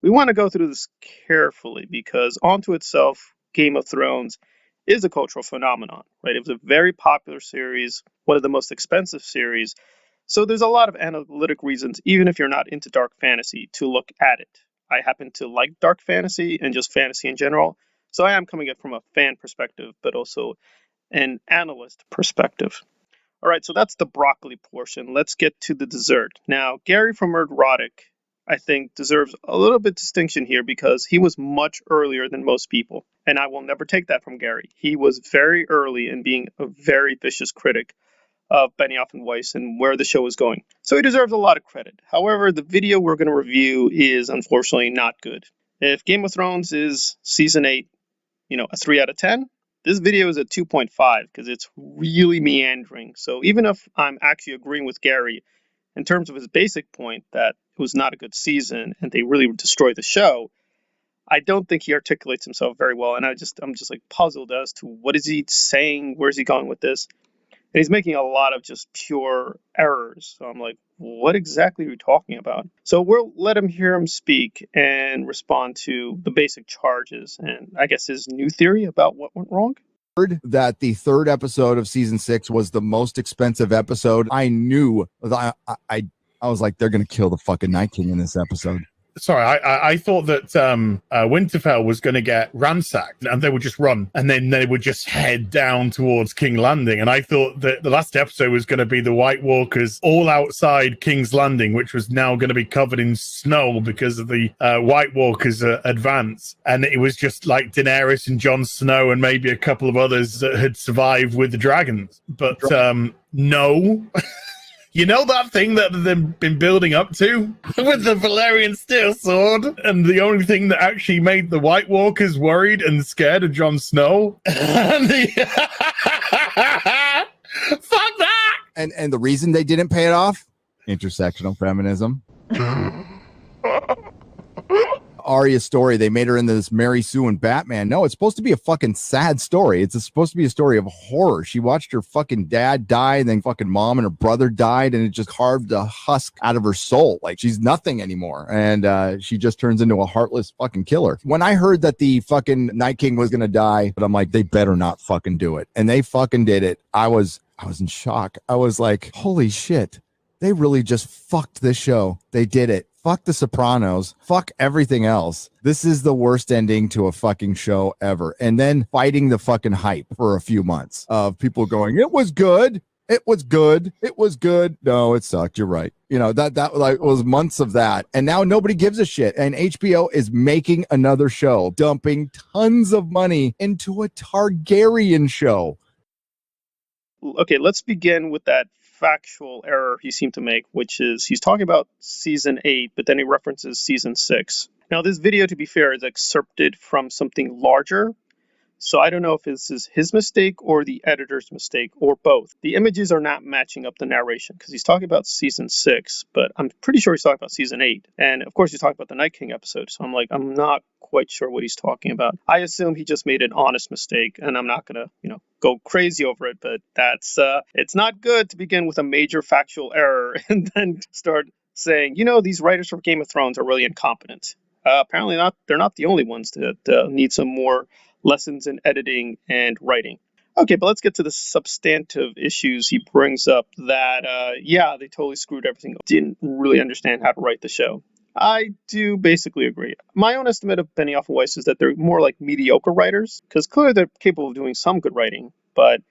We want to go through this carefully because, onto itself, Game of Thrones is a cultural phenomenon, right? It was a very popular series, one of the most expensive series. So there's a lot of analytic reasons, even if you're not into dark fantasy, to look at it. I happen to like dark fantasy and just fantasy in general. So I am coming at it from a fan perspective, but also an analyst perspective. All right, so that's the broccoli portion. Let's get to the dessert. Now, Gary from Nerdrotic, I think, deserves a little bit distinction here because he was much earlier than most people. And I will never take that from Gary. He was very early in being a very vicious critic of Benioff and Weiss and where the show is going. So he deserves a lot of credit. However, the video we're going to review is unfortunately not good. If Game of Thrones is season 8, a 3 out of 10, this video is a 2.5 because it's really meandering. So even if I'm actually agreeing with Gary in terms of his basic point that it was not a good season and they really destroyed the show, I don't think he articulates himself very well. And I'm just like puzzled as to what is he saying? Where's he going with this? And he's making a lot of just pure errors. So I'm like, what exactly are you talking about? So we'll let him hear him speak and respond to the basic charges and I guess his new theory about what went wrong. That the third episode of season 6 was the most expensive episode. I knew that I was like, they're gonna kill the fucking Night King in this episode. Sorry, I thought that Winterfell was going to get ransacked and they would just run and then they would just head down towards King's Landing. And I thought that the last episode was going to be the White Walkers all outside King's Landing, which was now going to be covered in snow because of the White Walkers' advance. And it was just like Daenerys and Jon Snow and maybe a couple of others that had survived with the dragons. But no. You know that thing that they've been building up to with the Valyrian steel sword? And the only thing that actually made the White Walkers worried and scared of Jon Snow? Fuck that! And the reason they didn't pay it off? Intersectional feminism. Arya's story, they made her into this Mary Sue and Batman. No, it's supposed to be a fucking sad story. It's supposed to be a story of horror. She watched her fucking dad die, and then fucking mom and her brother died, and it just carved a husk out of her soul. Like, she's nothing anymore. And she just turns into a heartless fucking killer. When I heard that the fucking Night King was gonna die, but I'm like, they better not fucking do it. And they fucking did it. I was in shock. I was like, holy shit. They really just fucked this show. They did it. Fuck The Sopranos. Fuck everything else. This is the worst ending to a fucking show ever. And then fighting the fucking hype for a few months of people going, it was good. It was good. It was good. No, it sucked. You're right. That like was months of that. And now nobody gives a shit. And HBO is making another show, dumping tons of money into a Targaryen show. Okay, let's begin with that factual error he seemed to make, which is he's talking about season 8, but then he references season 6. Now, this video, to be fair, is excerpted from something larger. So I don't know if this is his mistake or the editor's mistake or both. The images are not matching up the narration because he's talking about season 6, but I'm pretty sure he's talking about season 8. And of course, he's talking about the Night King episode. So I'm not quite sure what he's talking about. I assume he just made an honest mistake, and I'm not going to, go crazy over it. But it's not good to begin with a major factual error and then start saying, these writers for Game of Thrones are really incompetent. Apparently not. They're not the only ones that need some more lessons in editing and writing. Okay, but let's get to the substantive issues he brings up that, they totally screwed everything up. Didn't really understand how to write the show. I do basically agree. My own estimate of Benioff and Weiss is that they're more like mediocre writers, because clearly they're capable of doing some good writing, but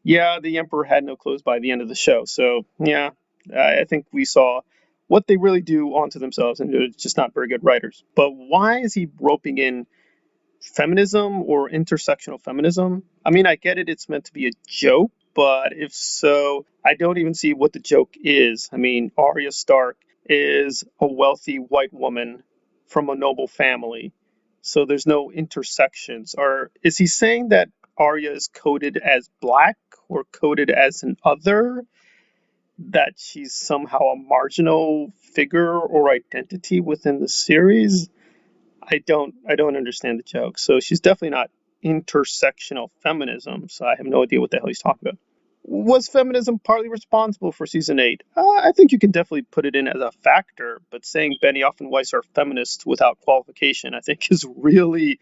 the Emperor had no clothes by the end of the show. So, I think we saw what they really do onto themselves, and they're just not very good writers. But why is he roping in feminism or intersectional feminism? I mean, I get it, it's meant to be a joke, but if so, I don't even see what the joke is. I mean, Arya Stark is a wealthy white woman from a noble family, so there's no intersections. Or is he saying that Arya is coded as black or coded as an other, that she's somehow a marginal figure or identity within the series? I don't understand the joke. So she's definitely not intersectional feminism. So I have no idea what the hell he's talking about. Was feminism partly responsible for season 8? I think you can definitely put it in as a factor, but saying Benioff and Weiss are feminists without qualification, I think, is really,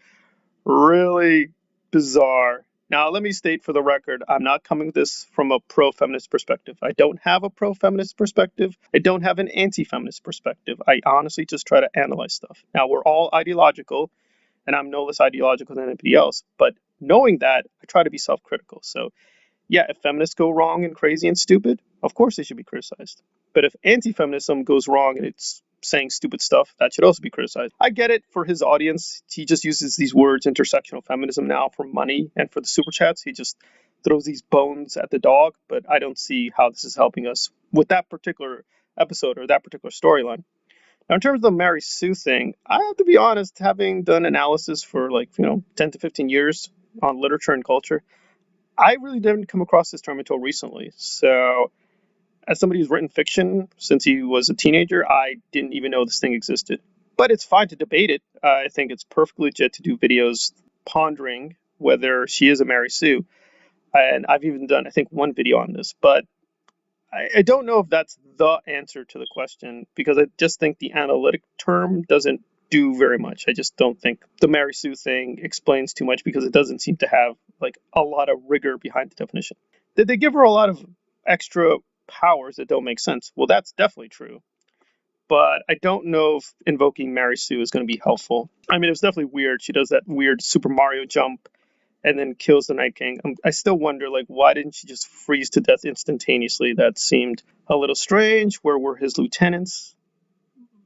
really bizarre. Now, let me state for the record, I'm not coming at this from a pro-feminist perspective. I don't have a pro-feminist perspective. I don't have an anti-feminist perspective. I honestly just try to analyze stuff. Now, we're all ideological, and I'm no less ideological than anybody else, but knowing that, I try to be self-critical. So yeah, if feminists go wrong and crazy and stupid, of course they should be criticized. But if anti-feminism goes wrong and it's saying stupid stuff, that should also be criticized. I get it for his audience. He just uses these words, intersectional feminism, now for money and for the super chats. He just throws these bones at the dog, but I don't see how this is helping us with that particular episode or that particular storyline. Now, in terms of the Mary Sue thing, I have to be honest, having done analysis for 10 to 15 years on literature and culture, I really didn't come across this term until recently. So, as somebody who's written fiction since he was a teenager, I didn't even know this thing existed. But it's fine to debate it. I think it's perfectly legit to do videos pondering whether she is a Mary Sue. And I've even done, I think, one video on this. But I don't know if that's the answer to the question, because I just think the analytic term doesn't do very much. I just don't think the Mary Sue thing explains too much, because it doesn't seem to have a lot of rigor behind the definition. Did they give her a lot of extra powers that don't make sense? Well, that's definitely true. But I don't know if invoking Mary Sue is going to be helpful. I mean, it was definitely weird. She does that weird Super Mario jump and then kills the Night King. I still wonder, why didn't she just freeze to death instantaneously? That seemed a little strange. Where were his lieutenants?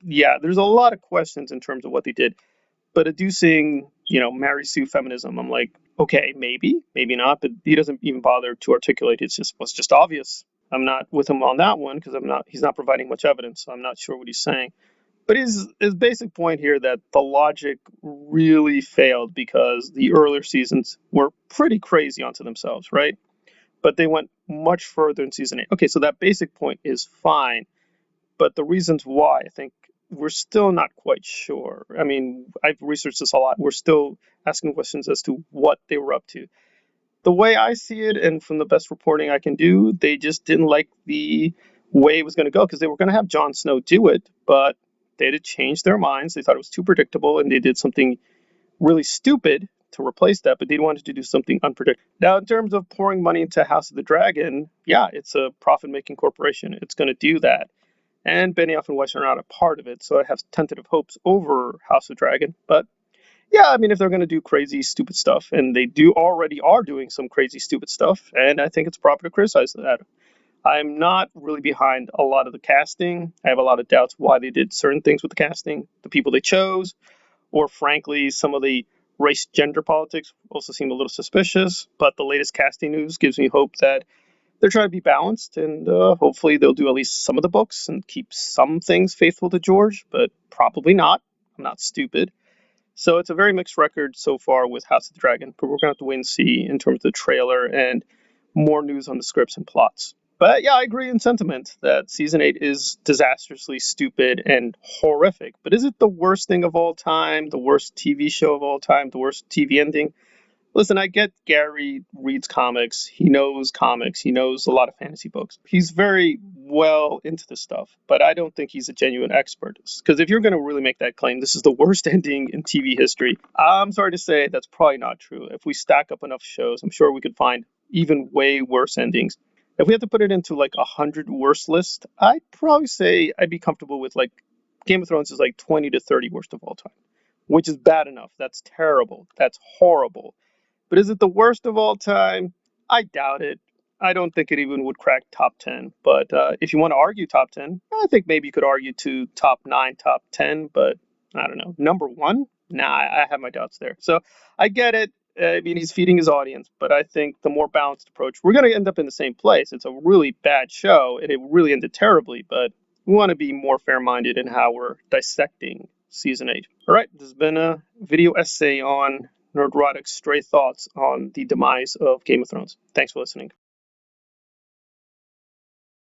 Yeah, there's a lot of questions in terms of what they did. But adducing, Mary Sue feminism, I'm like, okay, maybe not. But he doesn't even bother to articulate. It's just obvious. I'm not with him on that one because he's not providing much evidence. So I'm not sure what he's saying. But his basic point here that the logic really failed because the earlier seasons were pretty crazy onto themselves, right? But they went much further in season 8. Okay, so that basic point is fine, but the reasons why, I think we're still not quite sure. I mean, I've researched this a lot. We're still asking questions as to what they were up to. The way I see it, and from the best reporting I can do, they just didn't like the way it was going to go, because they were going to have Jon Snow do it, but they had changed their minds. They thought it was too predictable, and they did something really stupid to replace that, but they wanted to do something unpredictable. Now, in terms of pouring money into House of the Dragon, yeah, it's a profit-making corporation. It's going to do that. And Benioff and Weiss are not a part of it, so I have tentative hopes over House of Dragon. But yeah, I mean, if they're going to do crazy, stupid stuff, and they already are doing some crazy, stupid stuff, and I think it's proper to criticize that. I'm not really behind a lot of the casting. I have a lot of doubts why they did certain things with the casting, the people they chose, or frankly, some of the race gender politics also seem a little suspicious. But the latest casting news gives me hope that they're trying to be balanced, and hopefully they'll do at least some of the books and keep some things faithful to George, but probably not. I'm not stupid. So it's a very mixed record so far with House of the Dragon, but we're going to have to wait and see in terms of the trailer and more news on the scripts and plots. But yeah, I agree in sentiment that season 8 is disastrously stupid and horrific. But is it the worst thing of all time, the worst TV show of all time, the worst TV ending? Listen, I get Gary reads comics. He knows comics. He knows a lot of fantasy books. He's very well into this stuff, but I don't think he's a genuine expert. Because if you're going to really make that claim, this is the worst ending in TV history, I'm sorry to say that's probably not true. If we stack up enough shows, I'm sure we could find even way worse endings. If we had to put it into 100 worst list, I'd probably say I'd be comfortable with Game of Thrones is 20 to 30 worst of all time, which is bad enough. That's terrible. That's horrible. But is it the worst of all time? I doubt it. I don't think it even would crack top 10. But if you want to argue top 10, I think maybe you could argue to top 9, top 10. But I don't know. Number 1? Nah, I have my doubts there. So I get it. I mean, he's feeding his audience. But I think the more balanced approach, we're going to end up in the same place. It's a really bad show, and it really ended terribly. But we want to be more fair-minded in how we're dissecting season 8. All right, this has been a video essay on Nerdrotic's stray thoughts on the demise of Game of Thrones. Thanks for listening.